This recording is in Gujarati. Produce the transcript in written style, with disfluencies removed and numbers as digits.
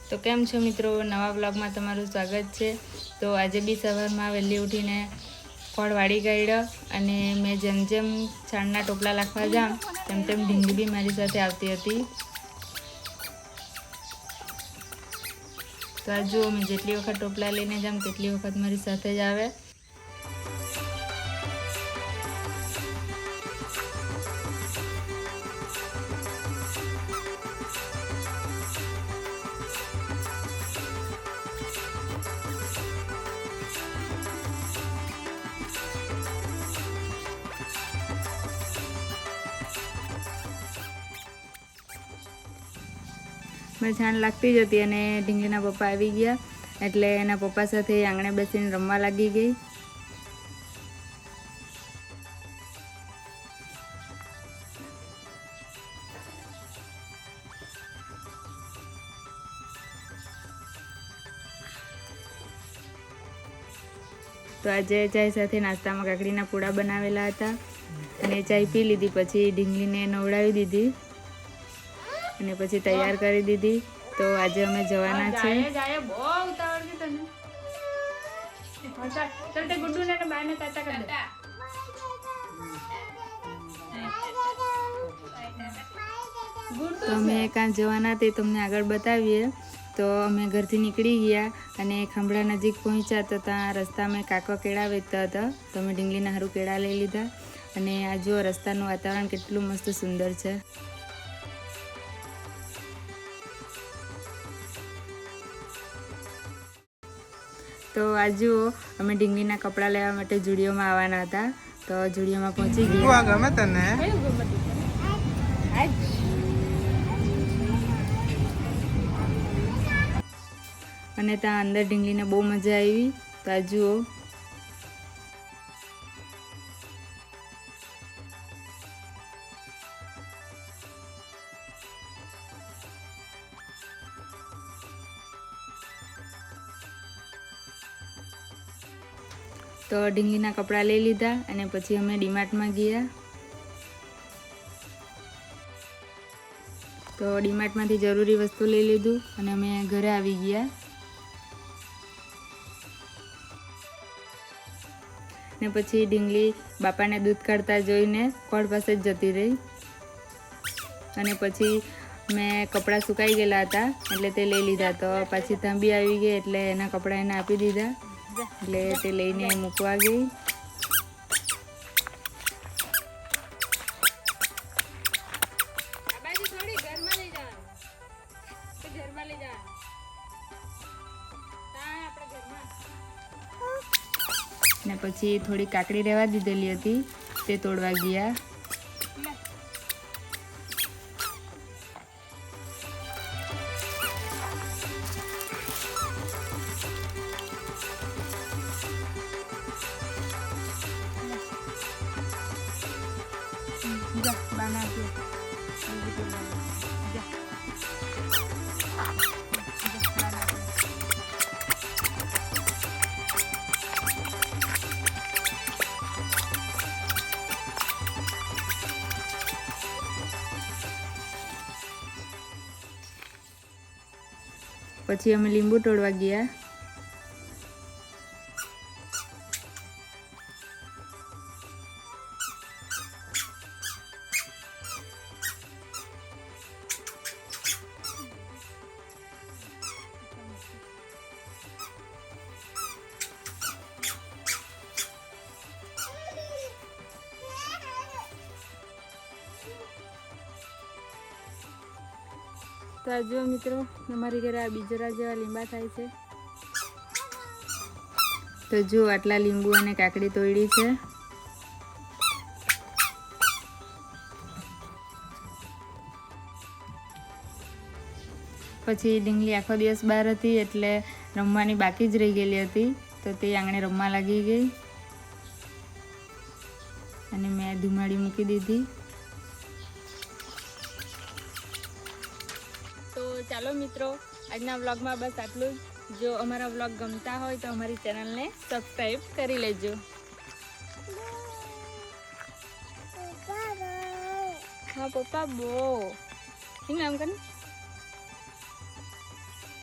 તો કેમ છો મિત્રો, નવા બ્લોગમાં તમારું સ્વાગત છે। તો આજે બી સવારમાં વહેલી ઉઠીને ફળ વાળી કાઢ્યો અને મેં જેમ જેમ છાણના ટોપલા નાખવા જામ તેમ તેમ ઢીંગલી બી મારી સાથે આવતી હતી। તો આ જુઓ, મેં જેટલી વખત ટોપલા લઈને જામ તેટલી વખત મારી સાથે જ આવે। મેં છાણ લાગતી જ હતી અને ઢીંગલીના પપ્પા આવી ગયા એટલે એના પપ્પા સાથે આંગણે બેસીને રમવા લાગી ગઈ। તો આજે ચાય સાથે નાસ્તામાં કાકડીના પૂડા બનાવેલા હતા અને ચાય પી લીધી, પછી ઢીંગલીને નવડાવી દીધી અને પછી તૈયાર કરી દીધી। તો આજે અમે જવાના છે। તો અમે કાં જવાના તે તમને આગળ બતાવીએ। તો અમે ઘરથી નીકળી ગયા અને ખાંભળા નજીક પહોંચ્યા તો ત્યાં રસ્તામાં કાકો કેળા વેચતા હતા, તો અમે ઢીંગલીના હારું કેળા લઈ લીધા અને આ જો રસ્તાનું વાતાવરણ કેટલું મસ્ત સુંદર છે। તો આ જુઓ, અમે ઢીંગલીના કપડાં લેવા માટે જુડિયોમાં આવવાના હતા, તો જુડિયોમાં પહોંચી ગયા। ગમે તને અને ત્યાં અંદર ઢીંગલીને બહુ મજા આવી। તો આ જુઓ, તો ઢીંગલીના કપડાં લઈ લીધા અને પછી અમે ડીમાર્ટમાં ગયા। તો ડીમાર્ટમાંથી જરૂરી વસ્તુ લઈ લીધું અને અમે ઘરે આવી ગયા ને પછી ઢીંગલી બાપાને દૂધ કાઢતા જોઈને કોળ પાસે જ જતી રહી અને પછી મેં કપડાં સુકાઈ ગયેલા હતા એટલે તે લઈ લીધા। તો પાછી તાંબી આવી ગઈ એટલે એના કપડાં એને આપી દીધા એટલે તે લઈને મૂકવા ગઈ। ને પછી થોડી કાકડી રહેવા દીધેલી હતી તે તોડવા ગયા। પછી અમે લીંબુ તોડવા ગયા। તો આ જુઓ મિત્રો, અમારી ઘરે આ બીજરા જેવા લીંબા થાય છે। તો જો આટલા લીંબુ અને કાકડી તોડી છે। પછી ઢીંગલી આખો દિવસ બહાર હતી એટલે રમવાની બાકી જ રહી ગયેલી હતી, તો તે આંગણે રમવા લાગી ગઈ અને મેં ધુમાડી મૂકી દીધી। તો ચાલો મિત્રો, આજના વ્લોગમાં બસ આટલું જ। જો અમારા વ્લોગ ગમતા હોય તો અમારી ચેનલને સબસ્ક્રાઈબ કરી લેજો। હા પપ્પા બો, નામ કર